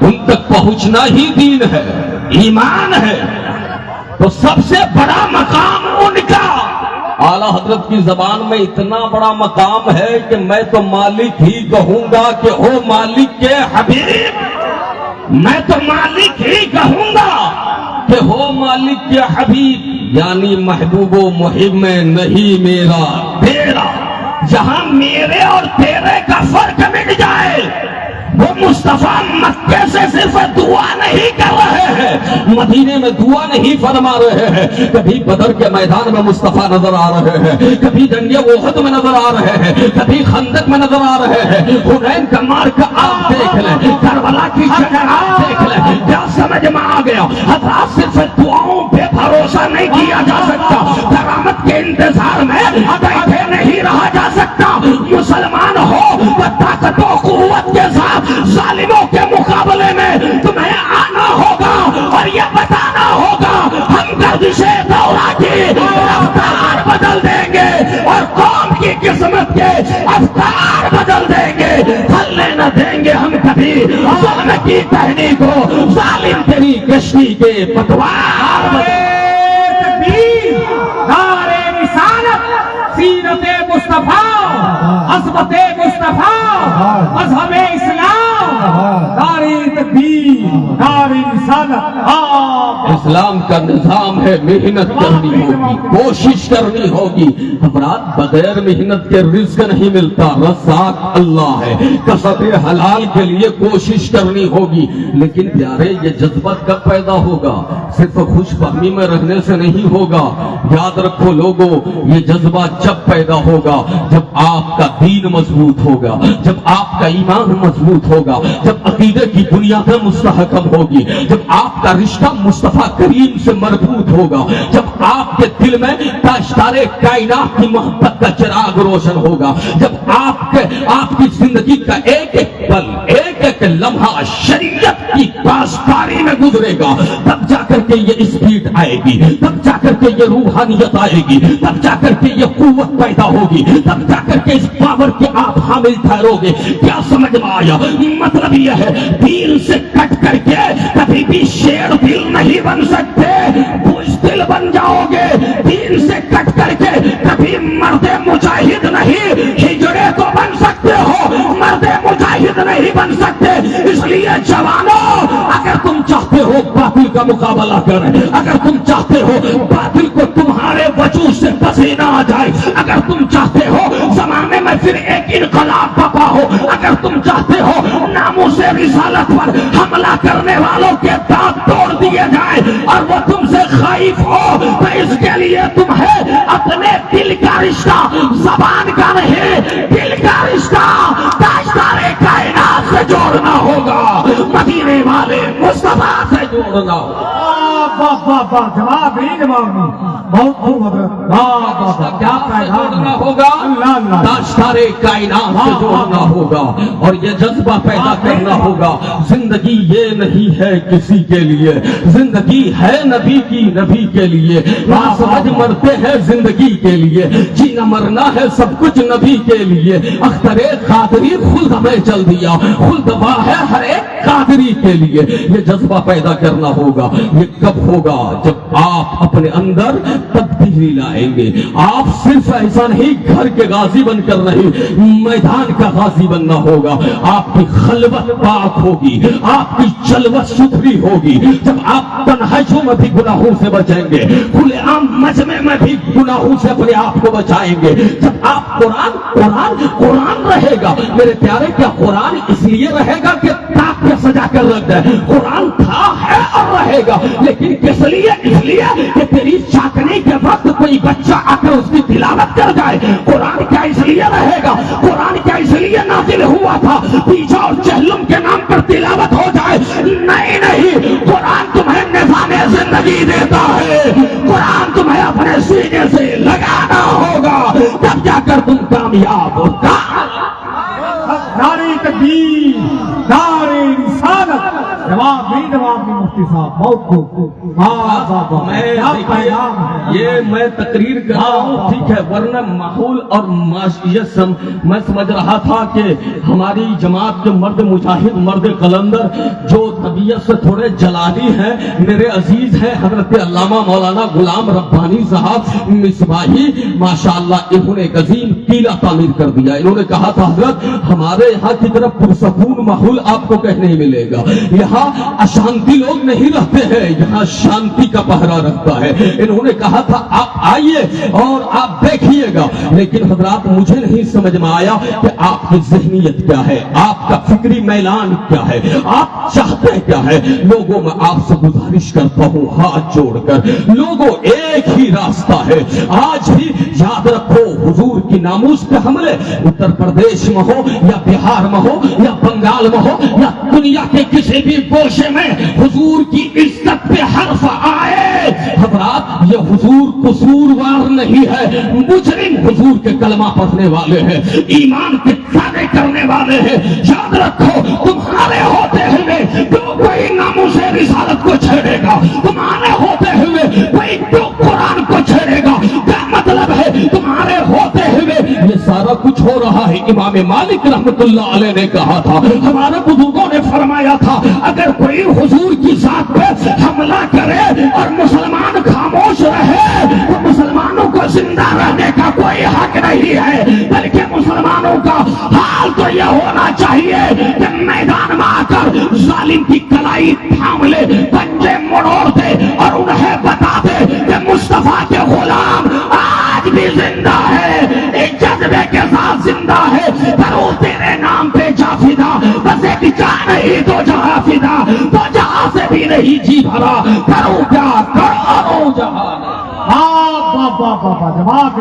ان تک پہنچنا ہی دین ہے، ایمان ہے۔ تو سب سے بڑا مقام ان کا اعلیٰ حضرت کی زبان میں اتنا بڑا مقام ہے کہ میں تو مالک ہی کہوں گا کہ او مالک کے حبیب، میں تو مالک ہی کہوں گا کہ ہو مالک کے حبیب، یعنی محبوب و محب میں نہیں میرا تیرا۔ جہاں میرے اور تیرے کا فرق مٹ جائے، وہ مصطفیٰ مکے سے صرف دعا نہیں کر رہے ہیں، مدینے میں دعا نہیں فرما رہے ہیں، کبھی بدر کے میدان میں مصطفیٰ نظر آ رہے ہیں، کبھی جنگ احد میں نظر آ رہے ہیں، کبھی خندق میں نظر آ رہے ہیں، حنین کا مارکہ آپ دیکھ لیں، کربلا کی جگہ آپ دیکھ لیں، کیا سمجھ میں آ گیا؟ حضرات صرف دعاؤں پہ بھروسہ نہیں کیا جا سکتا، کرامت کے انتظار میں بیٹھے نہیں رہا جا سکتا۔ مسلمان ہو تو طاقت و قوت کے ساتھ ظالموں کے مقابلے میں تمہیں آنا ہوگا اور یہ بتانا ہوگا ہم گردش دورہ کی رفتار بدل دیں گے اور قوم کی قسمت کے افکار بدل دیں گے، تھلنے نہ دیں گے ہم کبھی ظلم کی ٹہنی کو، ظالم تیری کشتی کے پتوار نعرے رسالت، سیرت مصطفیٰ، عظمت مصطفیٰ، مذہب اسلام، نعرے تکبیر، نعرے رسالت۔ اسلام کا نظام ہے، محنت کرنی ہوگی، کوشش کرنی ہوگی۔ افراد بغیر محنت کے رزق نہیں ملتا، رزاق اللہ ہے، کسب حلال کے لیے کوشش کرنی ہوگی۔ لیکن پیارے یہ جذبہ کب پیدا ہوگا؟ صرف خوش فہمی میں رہنے سے نہیں ہوگا۔ یاد رکھو لوگوں، یہ جذبہ جب پیدا ہوگا جب آپ کا دین مضبوط ہوگا، جب آپ کا ایمان مضبوط ہوگا، جب عقیدے کی بنیادیں مستحکم ہوگی، جب آپ کا رشتہ مصطفیٰ کریم سے مربوط ہوگا، جب آپ کے دل میں تاشتار کائنات کی محبت کا چراغ روشن ہوگا، جب آپ کی زندگی کا ایک ایک پل، ایک ایک لمحہ شریعت کی پاسداری میں گزرے گا، تب جا کر کے یہ اسپیڈ آئے گی، تب جا کر کے یہ روحانیت آئے گی، تب جا کر کے یہ قوت پیدا ہوگی، تب جا کر کے اس پاور کے آپ حامل ٹھہرو گے۔ کیا سمجھ میں آیا؟ مطلب یہ ہے دل سے کٹ کر کے کبھی بھی شیر دل نہیں بن سکتے، بزدل بن جاؤ گے۔ دل سے کٹ کر کے کبھی مرد مجاہد نہیں، ہجڑے تو بن سکتے ہو، مرد مجاہد نہیں بن سکتے۔ اس لیے جوانوں، اگر تم چاہتے ہو باطل کا مقابلہ کریں، اگر تم چاہتے ہو باطل کو تمہارے وجود سے پسینہ آ جائے، اگر تم چاہتے ہو زمانے میں پھر ایک انقلاب بپا ہو، اگر تم چاہتے ہو ناموس رسالت پر حملہ کرنے والوں کے دانت توڑ دیے جائیں اور وہ تم سے خائف ہو، تو اس کے لیے تمہیں اپنے دل کا رشتہ زبان کا نہیں، دل کا رشتہ تاجدار کائنات سے جوڑنا ہوگا، مدینے والے مصطفیٰ سے جوڑنا ہوگا۔ جواب نہیں، جواب نہیں، بہت خوب حضرت، کیا پیغام ہوگا؟ اللہ تاجدار کائنات سے جوڑنا ہوگا اور یہ جذبہ پیدا کرنا ہوگا۔ زندگی یہ نہیں ہے کسی کے لیے، زندگی ہے نبی کی، نبی کے لیے۔ سمجھ مرتے ہیں زندگی کے لیے، جینا مرنا ہے سب کچھ نبی کے لیے۔ اختر قادری خلد ہمیں چل دیا، خلد ہے ہر ایک قادری کے لیے۔ یہ جذبہ پیدا کرنا ہوگا۔ یہ کب ہوگا؟ جب آپ اپنے اندر تبدیلی لائیں گے۔ آپ صرف ایسا نہیں گھر کے غازی بن کر نہیں، میدان کا غازی بننا ہوگا۔ آپ کی خلوت پاک ہوگی، آپ کی جلوت ستھری ہوگی۔ جب آپ تنہائیوں میں بھی گناہوں سے بچیں گے، کھلے عام مجمع میں بھی گناہوں سے اپنے آپ کو بچائیں گے۔ جب آپ قرآن رہے گا میرے پیارے، کیا قرآن اس لیے رہے گا کہ تاپ کے سجا کر رکھ دے؟ قرآن تھا، ہے اور رہے گا، لیکن کس لیے؟ اس لیے کہ تیری چاکنی کے وقت کوئی بچہ آ کر اس کی تلاوت کر جائے۔ قرآن کیا اس لیے رہے گا؟ قرآن کیا اس لیے نازل ہوا تھا پیچھا اور چہلم کے نام پر تلاوت ہو جائے؟ نہیں، قرآن تمہیں نظام زندگی دیتا ہے، قرآن تمہیں اپنے سینے سے لگانا ہوگا، تب جا کر تم کامیاب ہوگا۔ نعرے تکبیر، نعرے رسالت۔ جواب نہیں مفتی صاحب، بہت خوب، واہ واہ واہ، میں کیا دیکھیے، پیغام ہے۔ یہ میں تقریر کر رہا ہوں ٹھیک ہے، ورنہ ماحول اور معاشیت میں سمجھ رہا تھا کہ ہماری جماعت کے مرد مجاہد، مرد قلندر جو طبیعت سے تھوڑے جلالی ہیں، میرے عزیز ہیں حضرت علامہ مولانا غلام ربانی صاحب مصباحی، ماشاءاللہ انہوں نے ایک عظیم قلعہ تعمیر کر دیا۔ انہوں نے کہا تھا حضرت ہمارے یہاں کی طرف پرسکون ماحول آپ کو کہیں نہیں ملے گا، یہاں اشانتی لوگ نہیں رہتے ہیں، یہاں شانتی کا پہرا رہتا ہے۔ انہوں نے کہا تھا آپ آئیے اور آپ دیکھیے گا، لیکن حضرات مجھے نہیں سمجھ میں آیا کہ آپ کی ذہنیت کیا ہے، آپ کا فکری میلان کیا ہے، آپ چاہتے کیا ہے۔ لوگوں میں آپ سے گزارش کرتا ہوں ہاتھ جوڑ کر، لوگوں ایک ہی راستہ ہے، آج ہی یاد رکھو حضور کی ناموس کے حملے اتر پردیش میں ہو یا بہار میں ہو یا بنگال میں ہو یا دنیا کے کسی بھی گوشے میں حضور کی عزت پہ حرف آئے، حضرات یہ حضور قصوروار نہیں ہے، مجرم حضور کے کلمہ پڑھنے والے ہیں، ایمان کے دعوے کرنے والے ہیں۔ یاد رکھو تمہارے ہوتے ہوئے جو کوئی ناموس رسالت کو چھیڑے گا، تمہارے ہوتے ہوئے کوئی جو قرآن کو چھیڑے گا، کیا مطلب ہے تمہارے ہوتے ہوئے یہ سارا کچھ ہو رہا ہے۔ امام مالک رحمت اللہ علیہ نے کہا تھا، ہمارے بزرگوں نے فرمایا تھا، اگر کوئی حضور کی ذات پہ حملہ کرے اور مسلمان خاموش رہے تو مسلمانوں کو زندہ رہنے کا کوئی حق نہیں ہے، بلکہ مسلمانوں کا حال تو یہ ہونا چاہیے کہ میدان میں آ کر ظالم کی کلائی تھام لے، پنجے مڑوڑ دے اور انہیں بتا دے کہ مصطفیٰ کے غلام آج بھی زندہ ہے، ایک جذبے کے ساتھ زندہ ہے، کرو تیرے نام پہ جا فدا، بس ایک جان نہیں تو جہاں فدا، تو جہاں سے بھی نہیں جی بھرا، کرو کیا کرو جہاں۔ واہ واہ واہ واہ، جواب